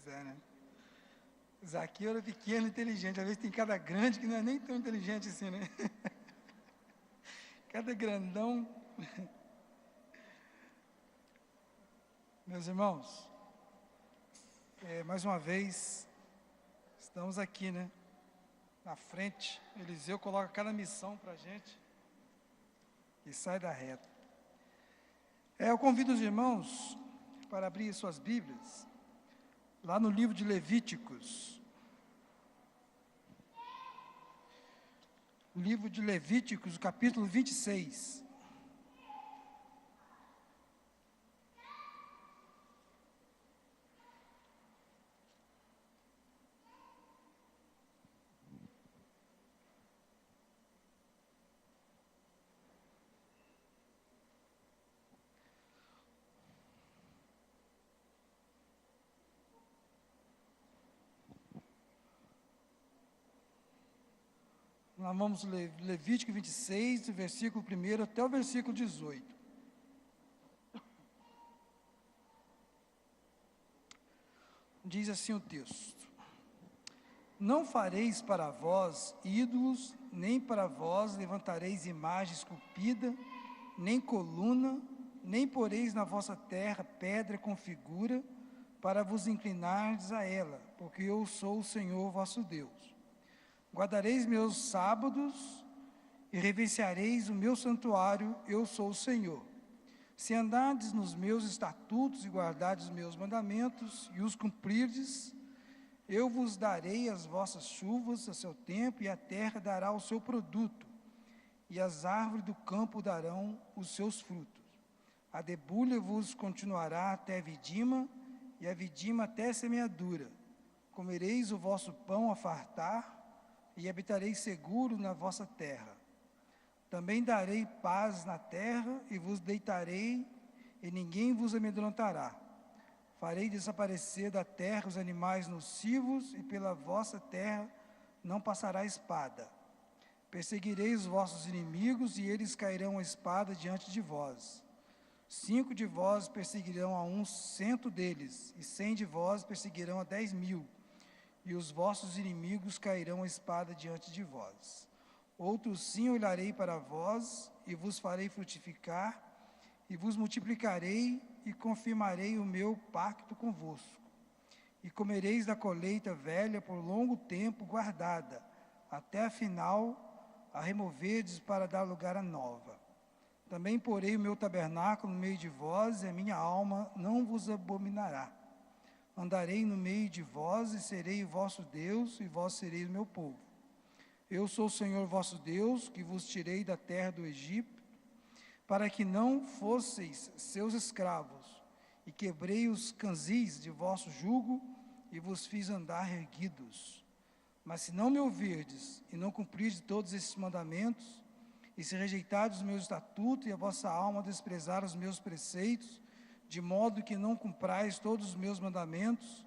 Pois é, né? Zaqueu era pequeno e inteligente. Às vezes tem cada grande que não é nem tão inteligente assim, né? Cada grandão. Meus irmãos, mais uma vez, estamos aqui, né? Na frente. Eliseu coloca cada missão para a gente e sai da reta. Eu convido os irmãos para abrir suas Bíblias, lá no livro de Levíticos. Livro de Levíticos, capítulo 26. Nós vamos ler Levítico 26, do versículo 1 até o versículo 18. Diz assim o texto: Não fareis para vós ídolos, nem para vós levantareis imagem esculpida, nem coluna, nem poreis na vossa terra pedra com figura, para vos inclinardes a ela, porque eu sou o Senhor vosso Deus. Guardareis meus sábados e reverenciareis o meu santuário, eu sou o Senhor. Se andardes nos meus estatutos e guardardes os meus mandamentos e os cumprirdes, eu vos darei as vossas chuvas a seu tempo, e a terra dará o seu produto, e as árvores do campo darão os seus frutos. A debulha vos continuará até a vidima, e a vidima até a semeadura. Comereis o vosso pão a fartar, e habitareis seguro na vossa terra. Também darei paz na terra, e vos deitarei, e ninguém vos amedrontará. Farei desaparecer da terra os animais nocivos, e pela vossa terra não passará espada. Perseguireis os vossos inimigos, e eles cairão a espada diante de vós. 5 de vós perseguirão a 100 deles, e 100 de vós perseguirão a 10.000. E os vossos inimigos cairão a espada diante de vós. Outros sim olharei para vós, e vos farei frutificar, e vos multiplicarei, e confirmarei o meu pacto convosco. E comereis da colheita velha por longo tempo guardada, até a final a removerdes para dar lugar à nova. Também porei o meu tabernáculo no meio de vós, e a minha alma não vos abominará. Andarei no meio de vós, e serei o vosso Deus, e vós sereis o meu povo. Eu sou o Senhor vosso Deus, que vos tirei da terra do Egito, para que não fosseis seus escravos, e quebrei os canzis de vosso jugo, e vos fiz andar erguidos. Mas se não me ouvirdes, e não cumprirdes todos esses mandamentos, e se rejeitardes os meus estatutos, e a vossa alma desprezar os meus preceitos, de modo que não cumprais todos os meus mandamentos,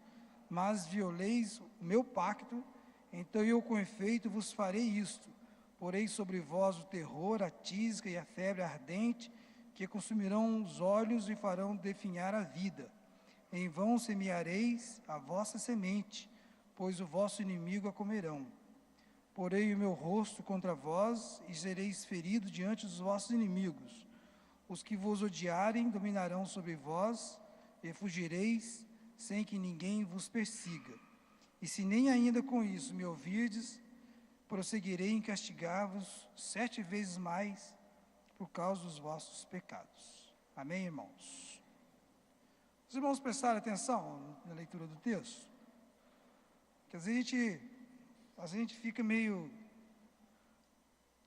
mas violeis o meu pacto, então eu com efeito vos farei isto: porei sobre vós o terror, a tísica e a febre ardente, que consumirão os olhos e farão definhar a vida. Em vão semeareis a vossa semente, pois o vosso inimigo a comerão. Porei o meu rosto contra vós, e sereis feridos diante dos vossos inimigos. Os que vos odiarem dominarão sobre vós, e fugireis, sem que ninguém vos persiga. E se nem ainda com isso me ouvirdes, prosseguirei em castigar-vos 7 vezes mais, por causa dos vossos pecados. Amém, irmãos? Os irmãos prestaram atenção na leitura do texto? Porque às vezes a gente fica meio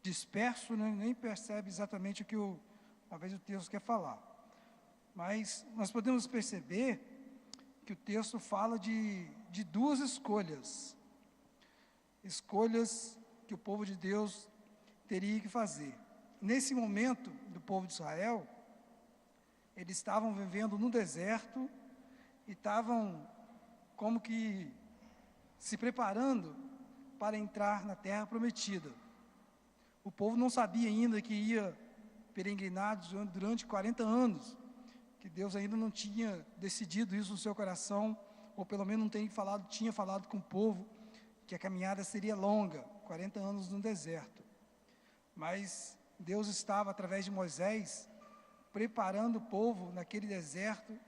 disperso, né? Nem percebe exatamente o que talvez o texto quer falar. Mas nós podemos perceber que o texto fala de 2 escolhas. Escolhas que o povo de Deus teria que fazer. Nesse momento do povo de Israel, eles estavam vivendo no deserto e estavam como que se preparando para entrar na terra prometida. O povo não sabia ainda que ia peregrinados durante 40 anos, que Deus ainda não tinha decidido isso no seu coração ou pelo menos não tinha falado com o povo que a caminhada seria longa, 40 anos no deserto. Mas Deus estava, através de Moisés, preparando o povo naquele deserto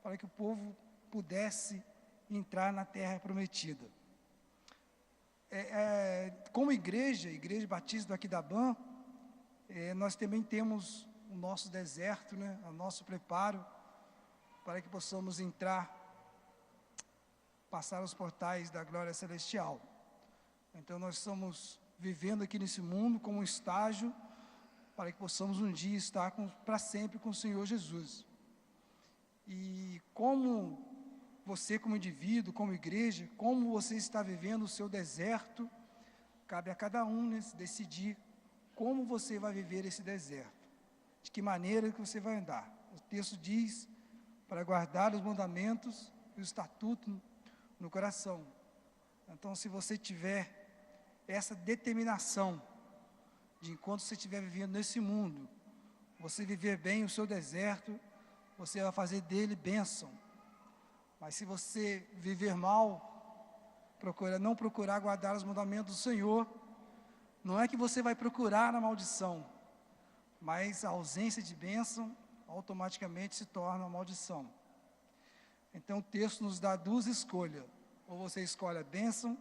para que o povo pudesse entrar na terra prometida. Como igreja Batista do Aquidabã, nós também temos o nosso deserto, né, o nosso preparo para que possamos entrar, passar os portais da glória celestial. Então nós estamos vivendo aqui nesse mundo como um estágio para que possamos um dia estar para sempre com o Senhor Jesus. E como você, como indivíduo, como igreja, como você está vivendo o seu deserto, cabe a cada um, né, decidir como você vai viver esse deserto, de que maneira que você vai andar. O texto diz para guardar os mandamentos e o estatuto no coração. Então, se você tiver essa determinação de, enquanto você estiver vivendo nesse mundo, você viver bem o seu deserto, você vai fazer dele bênção. Mas se você viver mal, não procurar guardar os mandamentos do Senhor, não é que você vai procurar a maldição, mas a ausência de bênção automaticamente se torna uma maldição. Então o texto nos dá duas escolhas: ou você escolhe a bênção,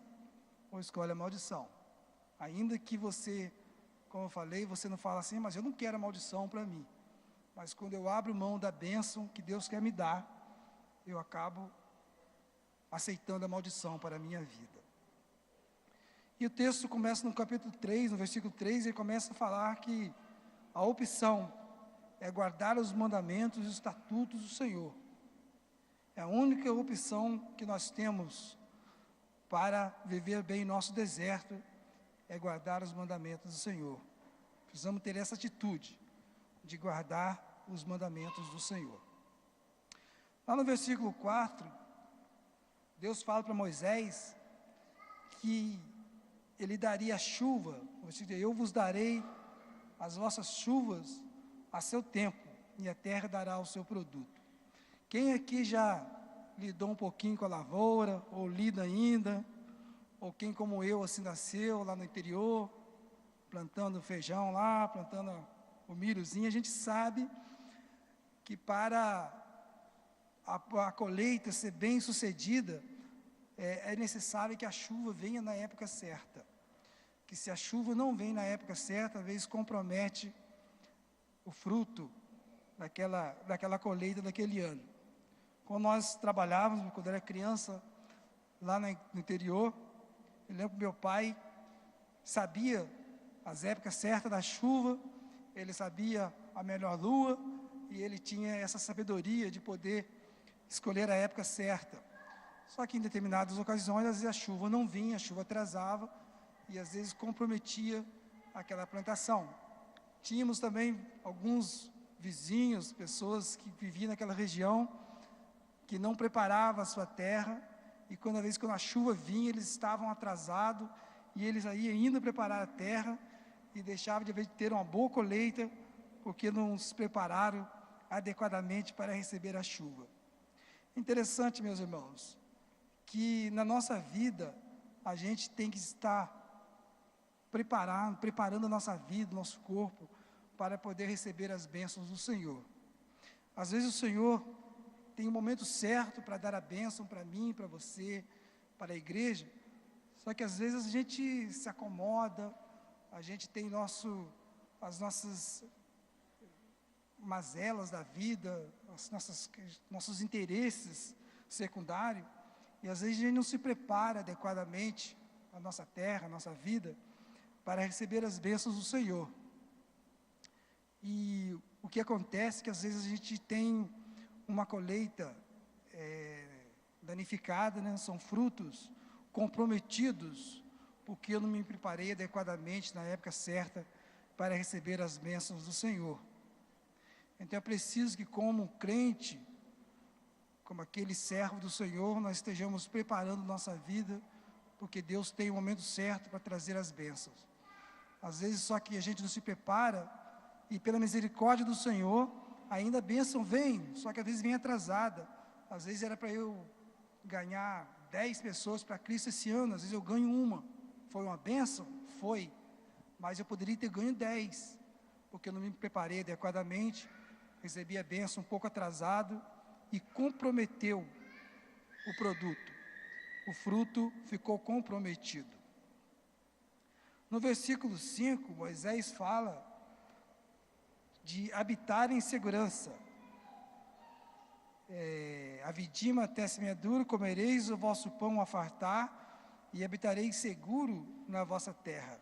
ou escolhe a maldição. Ainda que você, como eu falei, você não fala assim, mas eu não quero a maldição para mim. Mas quando eu abro mão da bênção que Deus quer me dar, eu acabo aceitando a maldição para a minha vida. E o texto começa no capítulo 3, no versículo 3, ele começa a falar que a opção é guardar os mandamentos e os estatutos do Senhor. É a única opção que nós temos para viver bem nosso deserto, é guardar os mandamentos do Senhor. Precisamos ter essa atitude de guardar os mandamentos do Senhor. Lá no versículo 4, Deus fala para Moisés que Ele daria chuva, eu vos darei as vossas chuvas a seu tempo, e a terra dará o seu produto. Quem aqui já lidou um pouquinho com a lavoura, ou lida ainda, ou quem como eu assim nasceu lá no interior, plantando feijão lá, plantando o milhozinho, a gente sabe que para a colheita ser bem sucedida, é necessário que a chuva venha na época certa. Que se a chuva não vem na época certa, às vezes compromete o fruto daquela colheita daquele ano. Quando nós trabalhávamos, quando eu era criança, lá no interior, eu lembro que meu pai sabia as épocas certas da chuva, ele sabia a melhor lua, e ele tinha essa sabedoria de poder escolher a época certa. Só que em determinadas ocasiões, às vezes a chuva não vinha, a chuva atrasava, e às vezes comprometia aquela plantação. Tínhamos também alguns vizinhos, pessoas que viviam naquela região, que não preparavam a sua terra, e quando a chuva vinha, eles estavam atrasados, e eles aí ainda preparar a terra, e deixavam de ter uma boa colheita, porque não se prepararam adequadamente para receber a chuva. Interessante, meus irmãos, que na nossa vida, a gente tem que estar preparando a nossa vida, nosso corpo, para poder receber as bênçãos do Senhor. Às vezes o Senhor tem um momento certo para dar a bênção para mim, para você, para a igreja, só que às vezes a gente se acomoda, a gente tem as nossas mazelas da vida, nossos interesses secundários, e às vezes a gente não se prepara adequadamente a nossa terra, a nossa vida, para receber as bênçãos do Senhor. E o que acontece é que às vezes a gente tem uma colheita danificada, né? São frutos comprometidos, porque eu não me preparei adequadamente na época certa para receber as bênçãos do Senhor. Então é preciso que, como crente, como aquele servo do Senhor, nós estejamos preparando nossa vida, porque Deus tem o momento certo para trazer as bênçãos. Às vezes só que a gente não se prepara, e pela misericórdia do Senhor, ainda a bênção vem, só que às vezes vem atrasada. Às vezes era para eu ganhar 10 pessoas para Cristo esse ano, às vezes eu ganho uma. Foi uma bênção? Foi. Mas eu poderia ter ganho 10, porque eu não me preparei adequadamente, recebi a bênção um pouco atrasado e comprometeu o produto. O fruto ficou comprometido. No versículo 5, Moisés fala de habitar em segurança. A vidima até a semeadura, comereis o vosso pão a fartar, e habitareis seguro na vossa terra.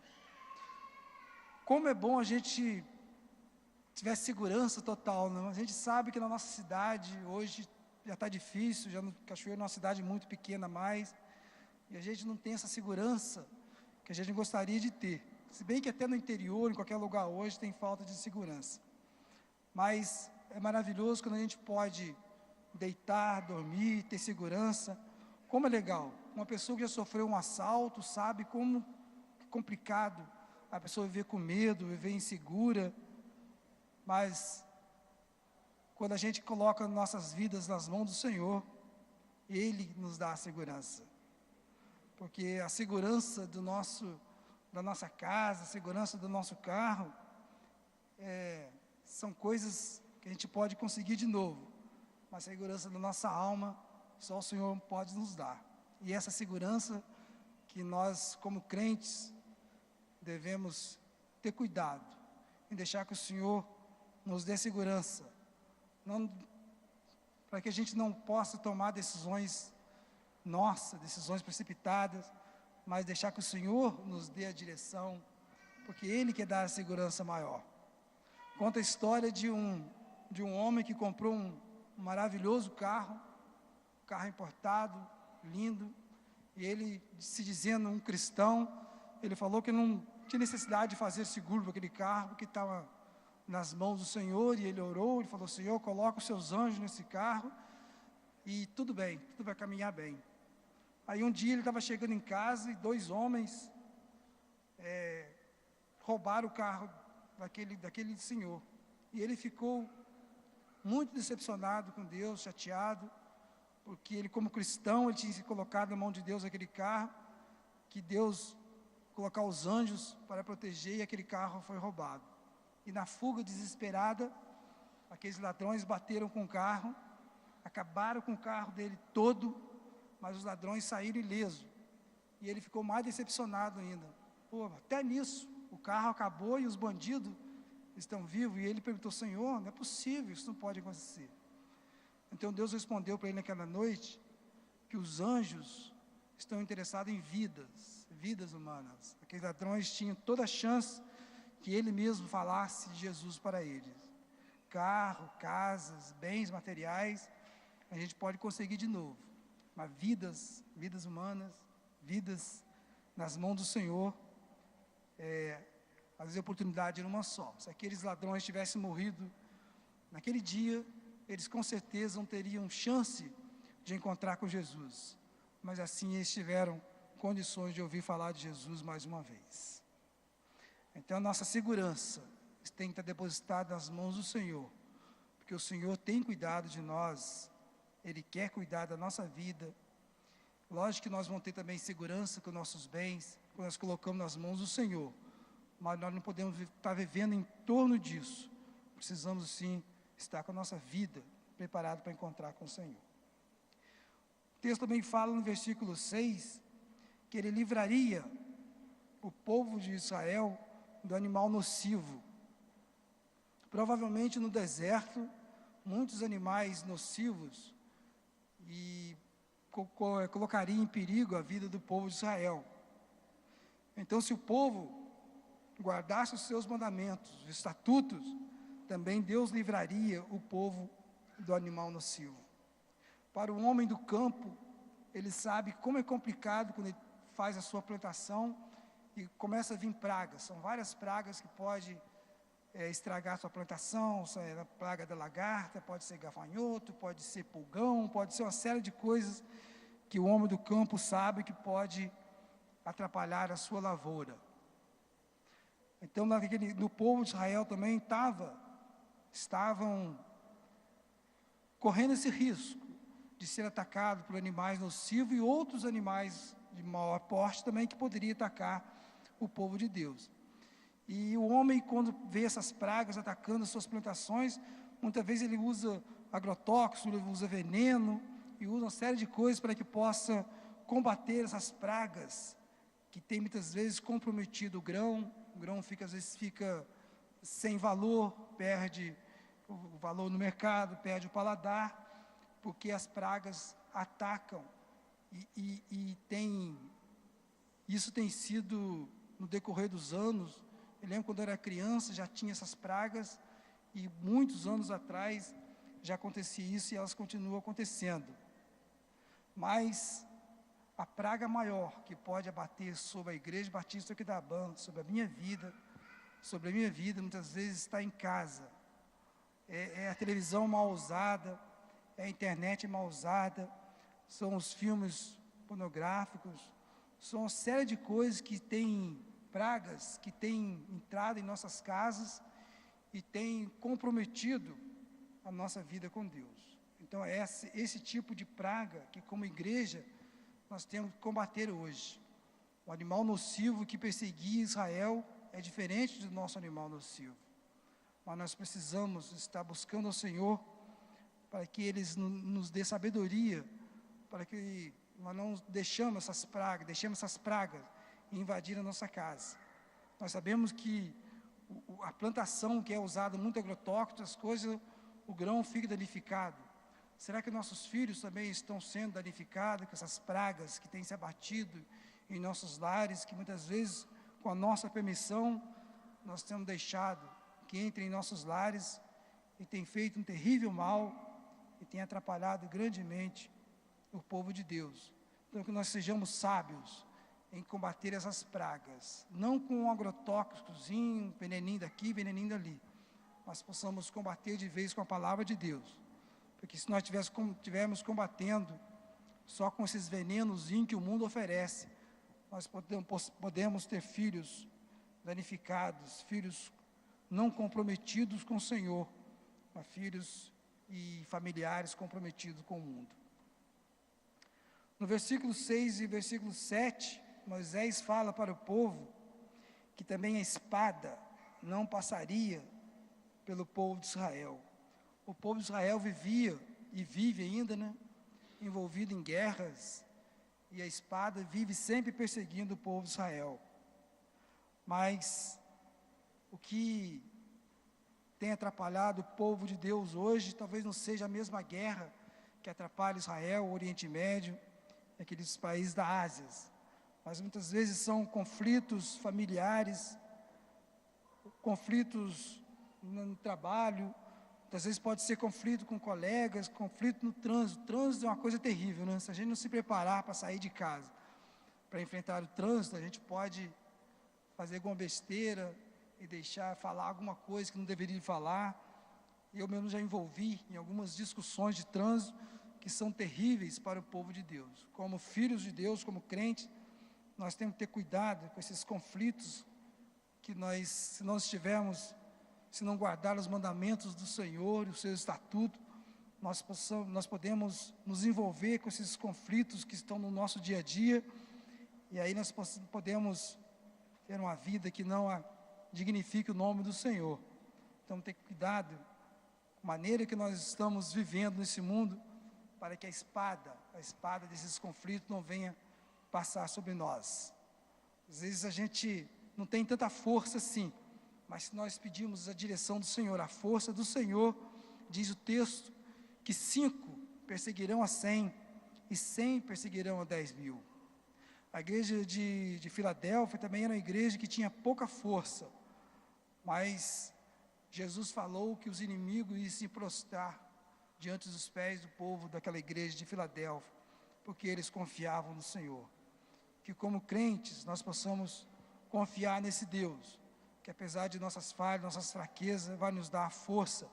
Como é bom a gente tiver segurança total, não? A gente sabe que na nossa cidade, hoje, já está difícil, Cachoeiro é uma cidade muito pequena mais, e a gente não tem essa segurança que a gente gostaria de ter. Se bem que até no interior, em qualquer lugar hoje, tem falta de segurança. Mas é maravilhoso quando a gente pode deitar, dormir, ter segurança. Como é legal. Uma pessoa que já sofreu um assalto sabe como é complicado a pessoa viver com medo, viver insegura. Mas quando a gente coloca nossas vidas nas mãos do Senhor, Ele nos dá a segurança. Porque a segurança da nossa casa, a segurança do nosso carro, são coisas que a gente pode conseguir de novo. Mas a segurança da nossa alma, só o Senhor pode nos dar. E essa segurança que nós, como crentes, devemos ter cuidado em deixar que o Senhor nos dê segurança, para que a gente não possa tomar decisões decisões precipitadas, mas deixar que o Senhor nos dê a direção, porque Ele quer dar a segurança maior. Conta a história de um homem que comprou um maravilhoso carro importado, lindo, e ele, se dizendo um cristão, ele falou que não tinha necessidade de fazer seguro para aquele carro, que estava nas mãos do Senhor, e ele orou, ele falou: Senhor, coloca os seus anjos nesse carro, e tudo bem, tudo vai caminhar bem. Aí um dia ele estava chegando em casa, e 2 homens roubaram o carro daquele senhor, e ele ficou muito decepcionado com Deus, chateado, porque ele, como cristão, ele tinha se colocado na mão de Deus aquele carro, que Deus colocar os anjos para proteger, e aquele carro foi roubado. E na fuga desesperada, aqueles ladrões bateram com o carro, acabaram com o carro dele todo, mas os ladrões saíram ilesos. E ele ficou mais decepcionado ainda. Até nisso, o carro acabou e os bandidos estão vivos. E ele perguntou: Senhor, não é possível, isso não pode acontecer. Então Deus respondeu para ele naquela noite que os anjos estão interessados em vidas humanas. Aqueles ladrões tinham toda a chance que ele mesmo falasse de Jesus para eles. Carro, casas, bens materiais, a gente pode conseguir de novo. Mas vidas humanas, vidas nas mãos do Senhor, às vezes a oportunidade era uma só. Se aqueles ladrões tivessem morrido naquele dia, eles com certeza não teriam chance de encontrar com Jesus. Mas assim eles tiveram condições de ouvir falar de Jesus mais uma vez. Então a nossa segurança tem que estar depositada nas mãos do Senhor, porque o Senhor tem cuidado de nós, Ele quer cuidar da nossa vida. Lógico que nós vamos ter também segurança com nossos bens, quando nós colocamos nas mãos do Senhor, mas nós não podemos estar vivendo em torno disso. Precisamos sim estar com a nossa vida preparada para encontrar com o Senhor. O texto também fala no versículo 6, que Ele livraria o povo de Israel do animal nocivo. Provavelmente no deserto, muitos animais nocivos e colocaria em perigo a vida do povo de Israel. Então, se o povo guardasse os seus mandamentos, os estatutos, também Deus livraria o povo do animal nocivo. Para o homem do campo, ele sabe como é complicado quando ele faz a sua plantação e começa a vir pragas. São várias pragas que podem estragar a sua plantação. A praga da lagarta, pode ser gafanhoto, pode ser pulgão, pode ser uma série de coisas que o homem do campo sabe que pode atrapalhar a sua lavoura. Então, no povo de Israel também estavam correndo esse risco de ser atacado por animais nocivos e outros animais de maior porte também que poderia atacar o povo de Deus. E o homem, quando vê essas pragas atacando as suas plantações, muitas vezes ele usa agrotóxico, ele usa veneno e usa uma série de coisas para que possa combater essas pragas que tem muitas vezes comprometido o grão às vezes fica sem valor, perde o valor no mercado, perde o paladar, porque as pragas atacam isso tem sido no decorrer dos anos. Eu lembro quando eu era criança, já tinha essas pragas, e muitos anos atrás já acontecia isso e elas continuam acontecendo. Mas a praga maior que pode abater sobre a Igreja Batista Aquidauã, sobre a minha vida, muitas vezes está em casa. É a televisão mal usada, é a internet mal usada, são os filmes pornográficos, são uma série de coisas que têm pragas, que têm entrado em nossas casas e têm comprometido a nossa vida com Deus. Então é esse tipo de praga que, como igreja, nós temos que combater hoje. O animal nocivo que perseguia Israel é diferente do nosso animal nocivo, mas nós precisamos estar buscando ao Senhor para que Ele nos dê sabedoria, para que nós não deixemos essas pragas invadir a nossa casa. Nós sabemos que a plantação que é usada muito agrotóxico, as coisas, o grão fica danificado. Será que nossos filhos também estão sendo danificados com essas pragas que têm se abatido em nossos lares, que muitas vezes, com a nossa permissão, nós temos deixado que entrem em nossos lares e tem feito um terrível mal e tem atrapalhado grandemente o povo de Deus? Então, que nós sejamos sábios em combater essas pragas, não com um agrotóxicozinho, veneninho daqui, veneninho dali, mas possamos combater de vez com a palavra de Deus. Porque se nós estivermos combatendo só com esses venenozinhos que o mundo oferece, nós podemos ter filhos danificados, filhos não comprometidos com o Senhor, mas filhos e familiares comprometidos com o mundo. No versículo 6 e versículo 7, Moisés fala para o povo que também a espada não passaria pelo povo de Israel. O povo de Israel vivia e vive ainda, envolvido em guerras, e a espada vive sempre perseguindo o povo de Israel. Mas o que tem atrapalhado o povo de Deus hoje, talvez não seja a mesma guerra que atrapalha Israel, o Oriente Médio, aqueles países da Ásia, mas muitas vezes são conflitos familiares, conflitos no trabalho, muitas vezes pode ser conflito com colegas, conflito no trânsito. O trânsito é uma coisa terrível, Se a gente não se preparar para sair de casa, para enfrentar o trânsito, a gente pode fazer alguma besteira e deixar falar alguma coisa que não deveria falar. Eu mesmo já envolvi em algumas discussões de trânsito que são terríveis para o povo de Deus. Como filhos de Deus, como crentes, nós temos que ter cuidado com esses conflitos que nós, se não guardar os mandamentos do Senhor e o seu estatuto, nós podemos nos envolver com esses conflitos que estão no nosso dia a dia, e aí nós podemos ter uma vida que não dignifique o nome do Senhor. Então, ter cuidado com a maneira que nós estamos vivendo nesse mundo, para que a espada desses conflitos não venha passar sobre nós. Às vezes a gente não tem tanta força assim, mas se nós pedimos a direção do Senhor, a força do Senhor, diz o texto, que 5 perseguirão a 100, e 100 perseguirão a 10.000. A igreja de Filadélfia também era uma igreja que tinha pouca força, mas Jesus falou que os inimigos iam se prostrar diante dos pés do povo daquela igreja de Filadélfia, porque eles confiavam no Senhor. Que como crentes nós possamos confiar nesse Deus, que apesar de nossas falhas, nossas fraquezas, vai nos dar a força,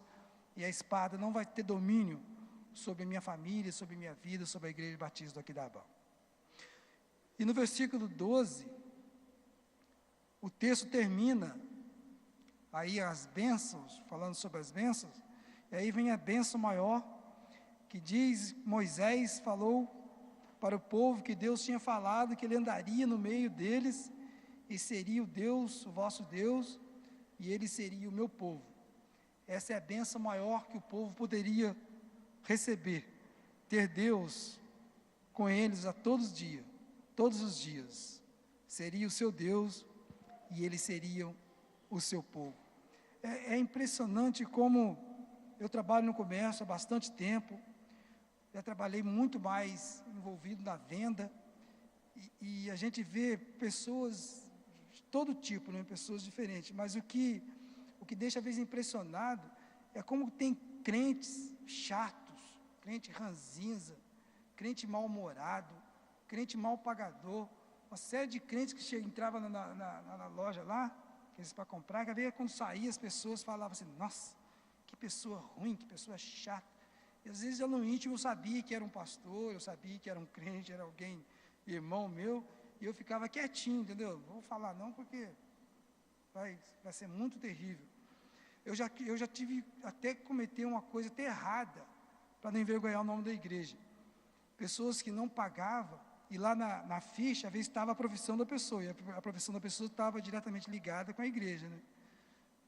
e a espada não vai ter domínio sobre a minha família, sobre a minha vida, sobre a Igreja Batista do Aquidauã. E no versículo 12, o texto termina, aí as bênçãos, falando sobre as bênçãos, e aí vem a bênção maior, que diz: Moisés falou para o povo que Deus tinha falado que ele andaria no meio deles e seria o Deus, o vosso Deus, e ele seria o meu povo. Essa é a bênção maior que o povo poderia receber, ter Deus com eles a todos os dias, seria o seu Deus e eles seriam o seu povo. É impressionante como eu trabalho no comércio há bastante tempo, já trabalhei muito mais envolvido na venda, e a gente vê pessoas de todo tipo, né? Pessoas diferentes, mas o que deixa às vezes impressionado é como tem crentes chatos, crente ranzinza, crente mal-humorado, crente mal pagador, uma série de crentes que entravam na loja lá, para comprar, que havia quando saía as pessoas falavam assim: nossa, que pessoa ruim, que pessoa chata. E às vezes eu no íntimo sabia que era um pastor, eu sabia que era um crente, era alguém, irmão meu, e eu ficava quietinho, entendeu? Não vou falar não, porque vai ser muito terrível. Eu já tive até que cometer uma coisa até errada, para não envergonhar o nome da igreja. Pessoas que não pagavam, e lá na ficha, às vezes estava a profissão da pessoa, e a profissão da pessoa estava diretamente ligada com a igreja, né?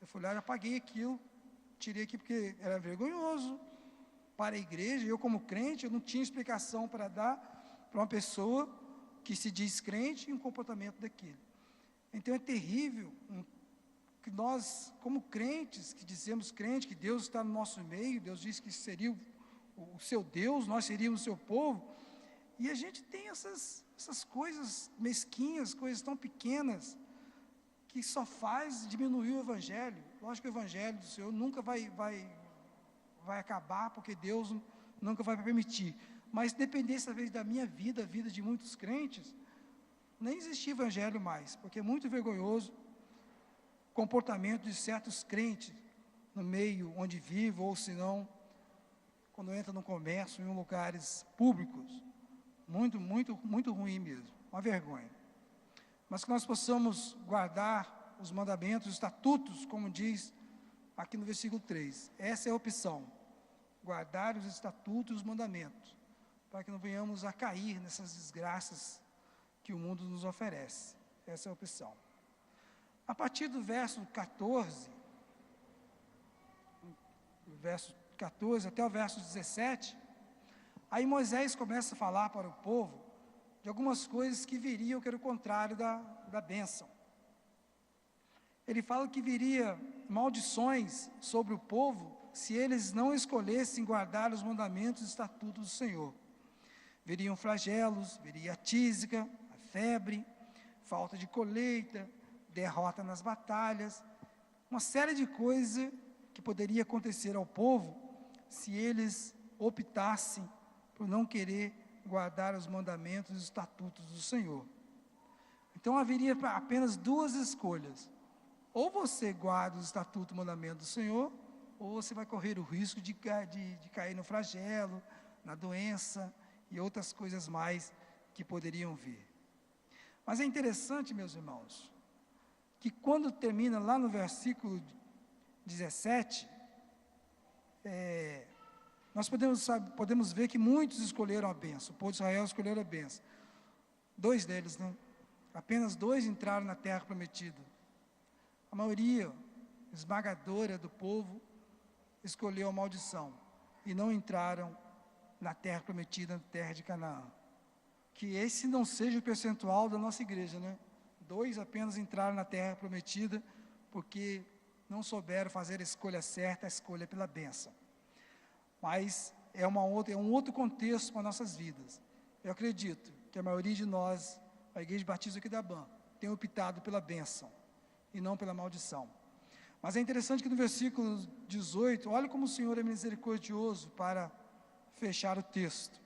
Eu fui lá e apaguei aquilo, tirei aqui porque era vergonhoso para a igreja, eu como crente, eu não tinha explicação para dar para uma pessoa que se diz crente e um comportamento daquele. Então é terrível que nós, como crentes, que dizemos crente, que Deus está no nosso meio, Deus disse que seria o seu Deus, nós seríamos o seu povo, e a gente tem essas coisas mesquinhas, coisas tão pequenas, que só faz diminuir o Evangelho. Lógico que o Evangelho do Senhor nunca vai acabar, porque Deus nunca vai permitir. Mas dependesse, às vezes, da minha vida, a vida de muitos crentes, nem existia Evangelho mais, porque é muito vergonhoso o comportamento de certos crentes no meio onde vive, ou se não, quando entra no comércio, em lugares públicos. Muito, muito, muito ruim mesmo, uma vergonha. Mas que nós possamos guardar os mandamentos, os estatutos, como diz aqui no versículo 3. Essa é a opção, guardar os estatutos e os mandamentos, para que não venhamos a cair nessas desgraças que o mundo nos oferece. Essa é a opção. A partir do verso 14, até o verso 17, aí Moisés começa a falar para o povo de algumas coisas que viriam, que era o contrário da bênção. Ele fala que viria maldições sobre o povo se eles não escolhessem guardar os mandamentos e estatutos do Senhor. Viriam flagelos, viria a tísica, a febre, falta de colheita, derrota nas batalhas, uma série de coisas que poderia acontecer ao povo se eles optassem por não querer guardar os mandamentos e os estatutos do Senhor. Então haveria apenas duas escolhas: ou você guarda os estatutos e mandamentos do Senhor, ou você vai correr o risco de cair no flagelo, na doença e outras coisas mais que poderiam vir. Mas é interessante, meus irmãos, que quando termina lá no versículo 17, nós podemos ver que muitos escolheram a bênção. O povo de Israel escolheu a bênção. 2 deles, né? Apenas 2 entraram na terra prometida. A maioria esmagadora do povo escolheu a maldição e não entraram na terra prometida, na terra de Canaã. Que esse não seja o percentual da nossa igreja, né? 2 apenas entraram na terra prometida porque não souberam fazer a escolha certa, a escolha pela bênção. Mas é um outro contexto para nossas vidas. Eu acredito que a maioria de nós, a Igreja Batista aqui da BAM, tem optado pela bênção e não pela maldição. Mas é interessante que no versículo 18, olha como o Senhor é misericordioso para fechar o texto.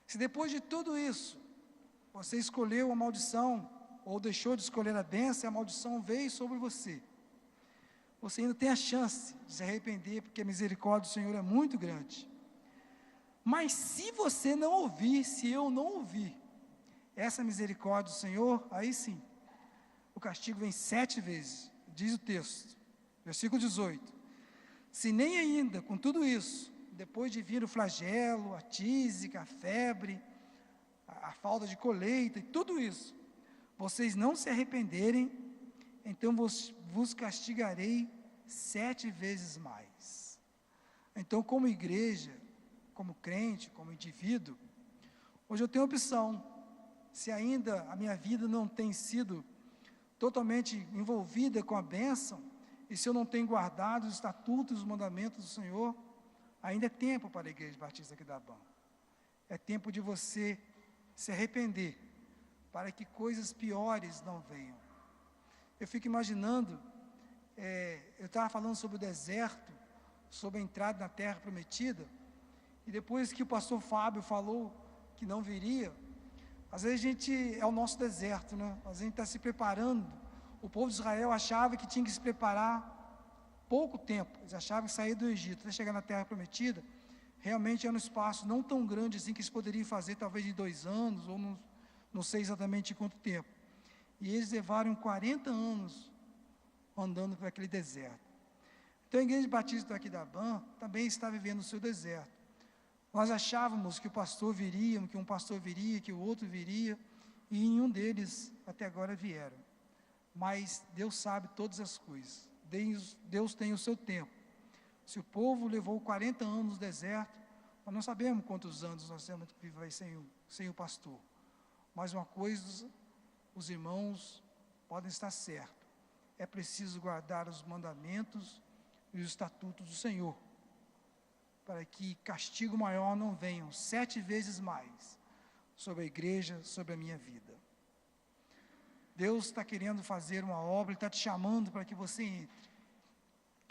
Se depois de tudo isso, você escolheu a maldição, ou deixou de escolher a bênção, e a maldição veio sobre você, você ainda tem a chance de se arrepender, porque a misericórdia do Senhor é muito grande. Mas se você não ouvir, se eu não ouvir essa misericórdia do Senhor, aí sim, o castigo vem 7 vezes, diz o texto, versículo 18. Se nem ainda, com tudo isso, depois de vir o flagelo, a tísica, a febre, a falta de colheita e tudo isso, vocês não se arrependerem, então vos castigarei 7 vezes mais. Então, como igreja, como crente, como indivíduo, hoje eu tenho opção. Se ainda a minha vida não tem sido totalmente envolvida com a bênção, e se eu não tenho guardado os estatutos e os mandamentos do Senhor, ainda é tempo para a Igreja Batista Aquidauã. É tempo de você se arrepender, para que coisas piores não venham. Eu fico imaginando, eu estava falando sobre o deserto, sobre a entrada na terra prometida, e depois que o pastor Fábio falou que não viria, às vezes a gente, é o nosso deserto, né? A gente está se preparando. O povo de Israel achava que tinha que se preparar pouco tempo, eles achavam que sair do Egito, até chegar na terra prometida, realmente era um espaço não tão grande assim, que eles poderiam fazer talvez em 2 anos, ou não sei exatamente quanto tempo, e eles levaram 40 anos andando por aquele deserto. Então a Igreja Batista do Aquidauã também está vivendo o seu deserto. Nós achávamos que o pastor viria, que um pastor viria, que o outro viria, e nenhum deles até agora vieram. Mas Deus sabe todas as coisas. Deus tem o seu tempo. Se o povo levou 40 anos no deserto, nós não sabemos quantos anos nós temos que viver sem o pastor. Mas uma coisa, os irmãos podem estar certos. É preciso guardar os mandamentos e os estatutos do Senhor, para que castigo maior não venham 7 vezes mais sobre a igreja, sobre a minha vida. Deus está querendo fazer uma obra, Ele está te chamando para que você entre,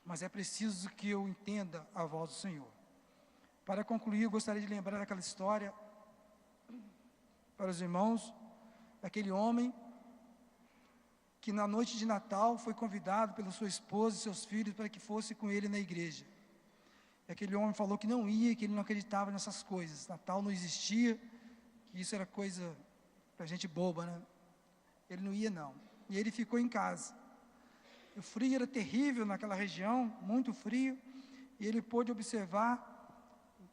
mas é preciso que eu entenda a voz do Senhor. Para concluir, eu gostaria de lembrar aquela história para os irmãos, daquele homem que na noite de Natal foi convidado pela sua esposa e seus filhos para que fosse com ele na igreja. E aquele homem falou que não ia, que ele não acreditava nessas coisas. Natal não existia, que isso era coisa para gente boba, né? Ele não ia não. E ele ficou em casa. O frio era terrível naquela região, muito frio, e ele pôde observar,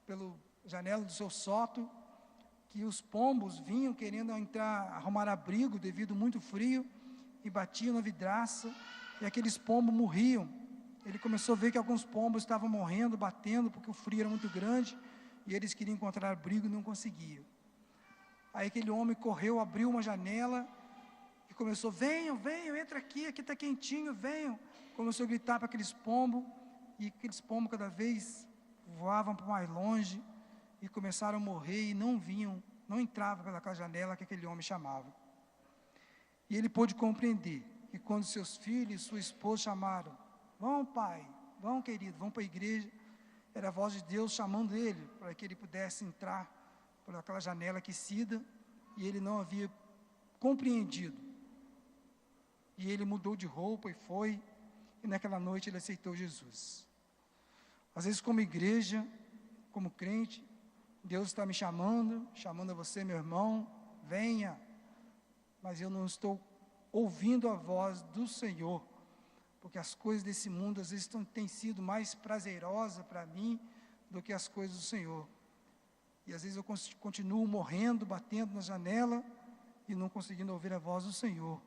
pela janela do seu sótão, que os pombos vinham querendo entrar, arrumar abrigo devido muito frio, e batiam na vidraça, e aqueles pombos morriam. Ele começou a ver que alguns pombos estavam morrendo, batendo, porque o frio era muito grande, e eles queriam encontrar abrigo e não conseguiam. Aí aquele homem correu, abriu uma janela, e começou, venham, entra aqui está quentinho, venham. Começou a gritar para aqueles pombos, e aqueles pombos cada vez voavam para mais longe, e começaram a morrer, e não vinham, não entravam pelaquela janela que aquele homem chamava. E ele pôde compreender, que quando seus filhos e sua esposa chamaram, vão pai, vão querido, vão para a igreja, era a voz de Deus chamando ele, para que ele pudesse entrar por aquela janela aquecida, e ele não havia compreendido. E ele mudou de roupa e foi, e naquela noite ele aceitou Jesus. Às vezes como igreja, como crente, Deus está me chamando a você, meu irmão, venha, mas eu não estou ouvindo a voz do Senhor, porque as coisas desse mundo às vezes têm sido mais prazerosas para mim do que as coisas do Senhor. E às vezes eu continuo morrendo, batendo na janela e não conseguindo ouvir a voz do Senhor,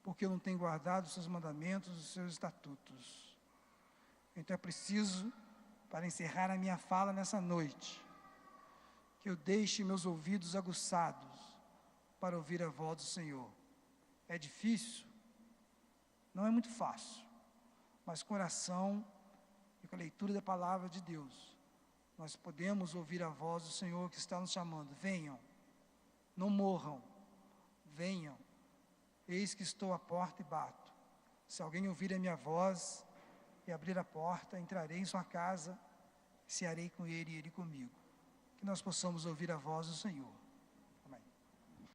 porque eu não tenho guardado os seus mandamentos, os seus estatutos. Então é preciso, para encerrar a minha fala nessa noite, que eu deixe meus ouvidos aguçados para ouvir a voz do Senhor. É difícil? Não é muito fácil, mas com oração e com a leitura da palavra de Deus, nós podemos ouvir a voz do Senhor que está nos chamando. Venham, não morram, venham, eis que estou à porta e bato. Se alguém ouvir a minha voz e abrir a porta, entrarei em sua casa, cearei com ele e ele comigo. Que nós possamos ouvir a voz do Senhor.